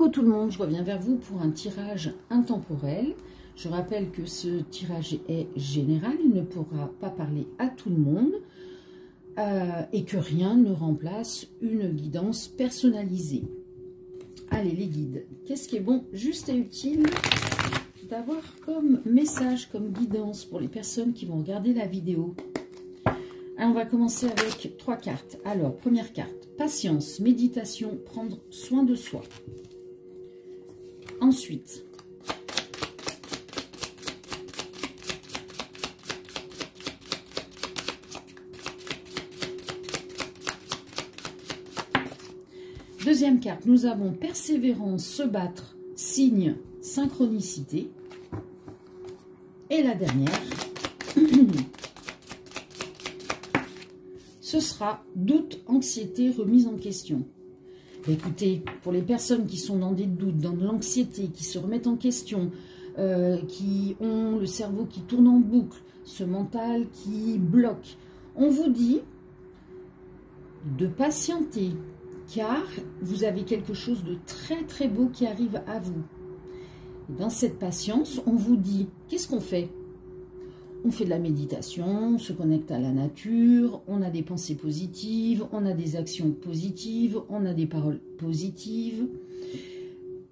Coucou tout le monde, je reviens vers vous pour un tirage intemporel. Je rappelle que ce tirage est général, il ne pourra pas parler à tout le monde et que rien ne remplace une guidance personnalisée. Allez les guides, qu'est-ce qui est bon, juste et utile d'avoir comme message, comme guidance pour les personnes qui vont regarder la vidéo? Alors, on va commencer avec 3 cartes. Alors, première carte, patience, méditation, prendre soin de soi. Ensuite, deuxième carte, nous avons persévérance, se battre, signe, synchronicité. Et la dernière, ce sera doute, anxiété, remise en question. Écoutez, pour les personnes qui sont dans des doutes, dans de l'anxiété, qui se remettent en question, qui ont le cerveau qui tourne en boucle, ce mental qui bloque, on vous dit de patienter, car vous avez quelque chose de très très beau qui arrive à vous. Et dans cette patience, on vous dit, qu'est-ce qu'on fait? On fait de la méditation, on se connecte à la nature, on a des pensées positives, on a des actions positives, on a des paroles positives.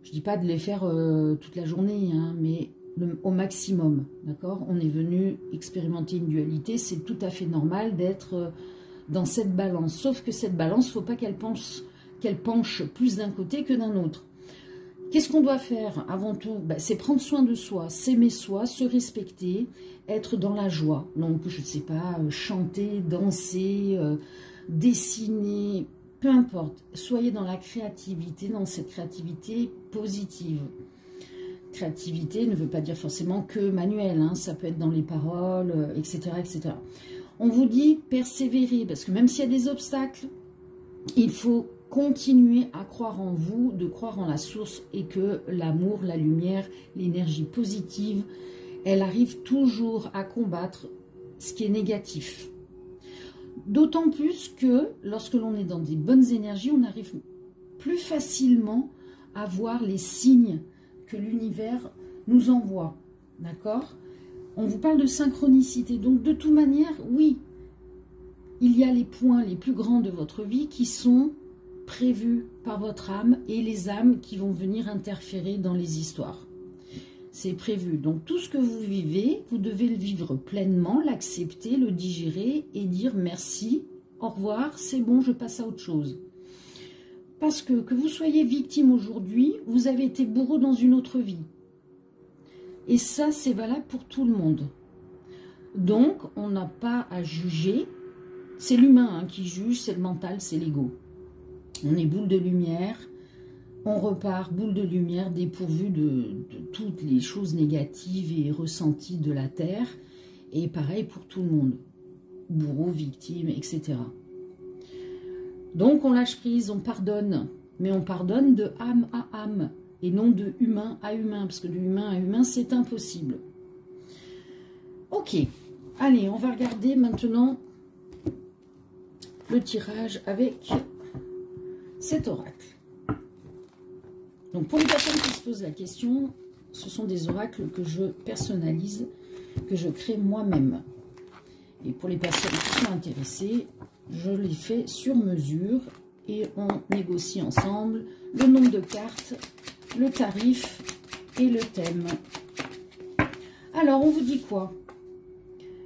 Je ne dis pas de les faire toute la journée, hein, mais au maximum, d'accord? On est venu expérimenter une dualité, c'est tout à fait normal d'être dans cette balance. Sauf que cette balance, il ne faut pas qu'elle penche plus d'un côté que d'un autre. Qu'est-ce qu'on doit faire avant tout? C'est prendre soin de soi, s'aimer soi, se respecter, être dans la joie. Donc, je ne sais pas, chanter, danser, dessiner, peu importe. Soyez dans la créativité, dans cette créativité positive. Créativité ne veut pas dire forcément que manuel, hein, ça peut être dans les paroles, etc., etc. On vous dit persévérer, parce que même s'il y a des obstacles, il faut continuer à croire en vous, de croire en la source et que l'amour, la lumière, l'énergie positive, elle arrive toujours à combattre ce qui est négatif. D'autant plus que lorsque l'on est dans des bonnes énergies, on arrive plus facilement à voir les signes que l'univers nous envoie. D'accord? On vous parle de synchronicité. Donc de toute manière, oui, il y a les points les plus grands de votre vie qui sont prévu par votre âme et les âmes qui vont venir interférer dans les histoires. C'est prévu. Donc tout ce que vous vivez, vous devez le vivre pleinement, l'accepter, le digérer et dire merci, au revoir, c'est bon, je passe à autre chose. Parce que vous soyez victime aujourd'hui, vous avez été bourreau dans une autre vie. Et ça, c'est valable pour tout le monde. Donc, on n'a pas à juger. C'est l'humain hein, qui juge, c'est le mental, c'est l'ego. On est boule de lumière, on repart boule de lumière dépourvu de toutes les choses négatives et ressenties de la terre. Et pareil pour tout le monde, bourreau, victime, etc. Donc on lâche prise, on pardonne, mais on pardonne de âme à âme et non de humain à humain, parce que de humain à humain c'est impossible. Ok, allez, on va regarder maintenant le tirage avec cet oracle. Donc pour les personnes qui se posent la question, ce sont des oracles que je personnalise, que je crée moi-même. Et pour les personnes qui sont intéressées, je les fais sur mesure et on négocie ensemble le nombre de cartes, le tarif et le thème. Alors on vous dit quoi?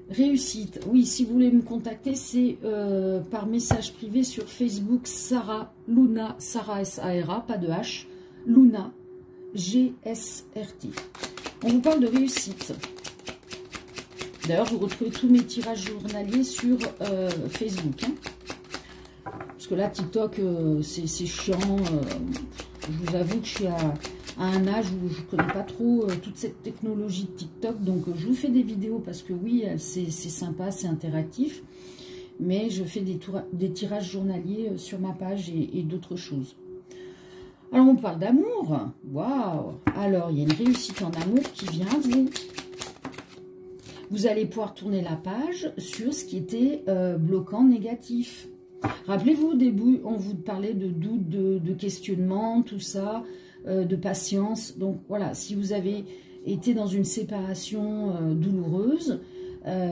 Réussite, oui, si vous voulez me contacter, c'est par message privé sur Facebook, Sarah, Luna, Sarah S-A-R-A, pas de H, Luna, G-S-R-T. On vous parle de réussite. D'ailleurs, vous retrouvez tous mes tirages journaliers sur Facebook. Hein. Parce que là, TikTok, c'est chiant. Je vous avoue que je suis à un âge où je ne connais pas trop toute cette technologie de TikTok. Donc, je vous fais des vidéos parce que oui, c'est sympa, c'est interactif. Mais je fais des tirages journaliers sur ma page et d'autres choses. Alors, on parle d'amour. Waouh! Alors, il y a une réussite en amour qui vient à vous. Vous allez pouvoir tourner la page sur ce qui était bloquant, négatif. Rappelez-vous, au début, on vous parlait de doutes, de questionnements, tout ça. de patience. Donc voilà, si vous avez été dans une séparation douloureuse,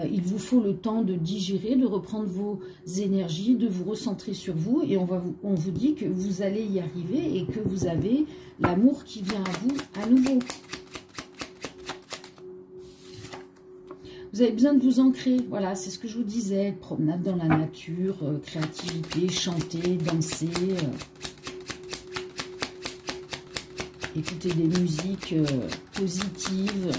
il vous faut le temps de digérer, de reprendre vos énergies, de vous recentrer sur vous. Et on vous dit que vous allez y arriver et que vous avez l'amour qui vient à vous à nouveau. Vous avez besoin de vous ancrer. Voilà, c'est ce que je vous disais. Promenade dans la nature, créativité, chanter, danser. Écouter des musiques positives.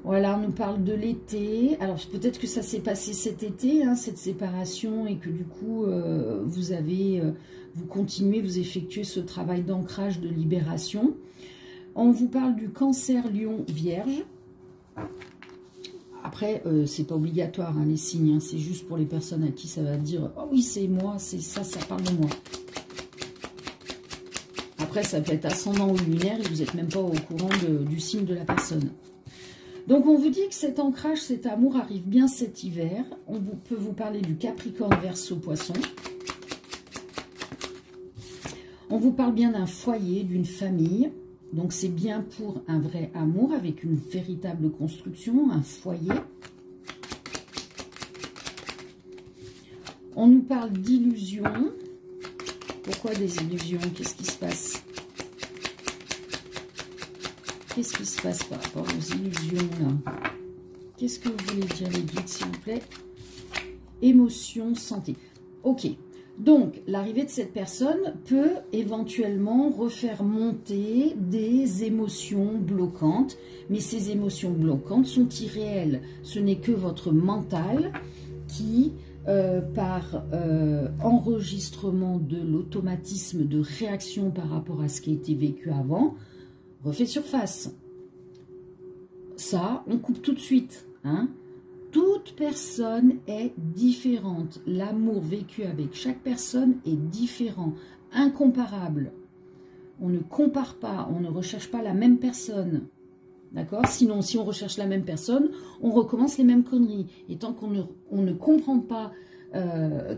Voilà, on nous parle de l'été. Alors, peut-être que ça s'est passé cet été, hein, cette séparation, et que du coup, vous continuez, vous effectuez ce travail d'ancrage, de libération. On vous parle du Cancer, Lion, Vierge. Après, c'est pas obligatoire, hein, les signes. Hein, c'est juste pour les personnes à qui ça va dire « Oh oui, c'est moi, c'est ça, ça parle de moi ». Après, ça peut être ascendant ou lunaire et vous n'êtes même pas au courant du signe de la personne. Donc, on vous dit que cet ancrage, cet amour arrive bien cet hiver. On peut vous parler du Capricorne, Verseau, Poisson. On vous parle bien d'un foyer, d'une famille. Donc, c'est bien pour un vrai amour avec une véritable construction, un foyer. On nous parle d'illusions. Pourquoi des illusions? Qu'est-ce qui se passe? Qu'est-ce qui se passe par rapport aux illusions là? Qu'est-ce que vous voulez dire les guides, s'il vous plaît? Émotion, santé. Ok. Donc, l'arrivée de cette personne peut éventuellement refaire monter des émotions bloquantes. Mais ces émotions bloquantes sont irréelles. Ce n'est que votre mental qui, par enregistrement de l'automatisme de réaction par rapport à ce qui a été vécu avant, refait surface. Ça, on coupe tout de suite. Hein. Toute personne est différente. L'amour vécu avec chaque personne est différent, incomparable. On ne compare pas, on ne recherche pas la même personne. D'accord? Sinon, si on recherche la même personne, on recommence les mêmes conneries. Et tant qu'on ne comprend pas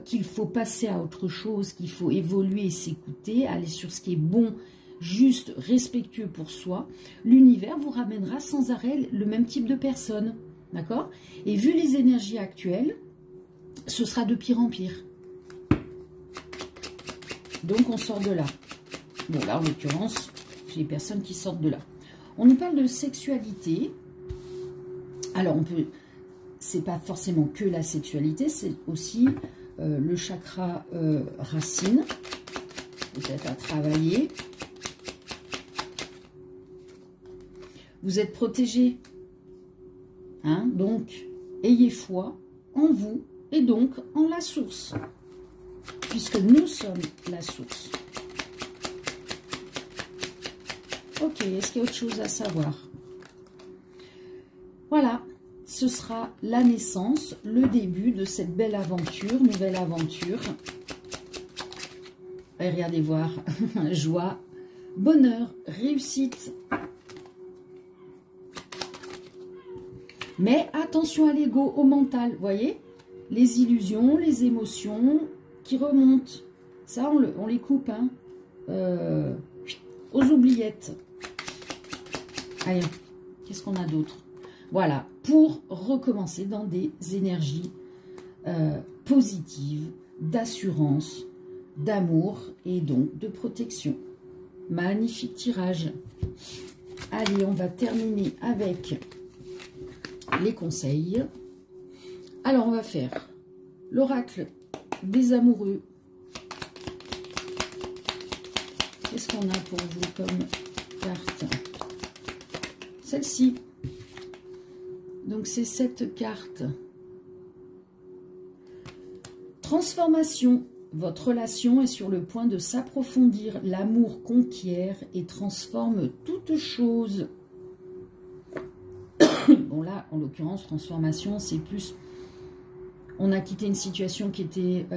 qu'il faut passer à autre chose, qu'il faut évoluer et s'écouter, aller sur ce qui est bon, juste, respectueux pour soi, l'univers vous ramènera sans arrêt le même type de personne. D'accord? Et vu les énergies actuelles, ce sera de pire en pire. Donc, on sort de là. Bon, là, en l'occurrence, j'ai des personnes qui sortent de là. On nous parle de sexualité. Alors, c'est pas forcément que la sexualité, c'est aussi le chakra racine, peut-être à travailler. Vous êtes protégé. Hein, donc, ayez foi en vous et donc en la source, puisque nous sommes la source. Ok, est-ce qu'il y a autre chose à savoir? Voilà, ce sera la naissance, le début de cette belle aventure, nouvelle aventure. Et regardez voir, joie, bonheur, réussite. Mais attention à l'ego, au mental, vous voyez? Les illusions, les émotions qui remontent. Ça, on les coupe, hein, aux oubliettes. Allez, qu'est-ce qu'on a d'autre? Voilà, pour recommencer dans des énergies positives, d'assurance, d'amour et donc de protection. Magnifique tirage. Allez, on va terminer avec les conseils. Alors, on va faire l'oracle des amoureux. Qu'est-ce qu'on a pour vous comme carte? Celle-ci. Donc, c'est cette carte. Transformation. Votre relation est sur le point de s'approfondir. L'amour conquiert et transforme toute chose. Bon là, en l'occurrence, transformation, c'est plus... On a quitté une situation qui était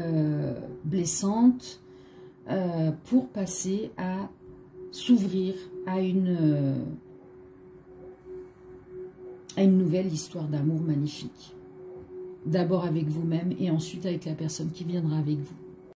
blessante pour passer à s'ouvrir à une nouvelle histoire d'amour magnifique. D'abord avec vous-même et ensuite avec la personne qui viendra avec vous.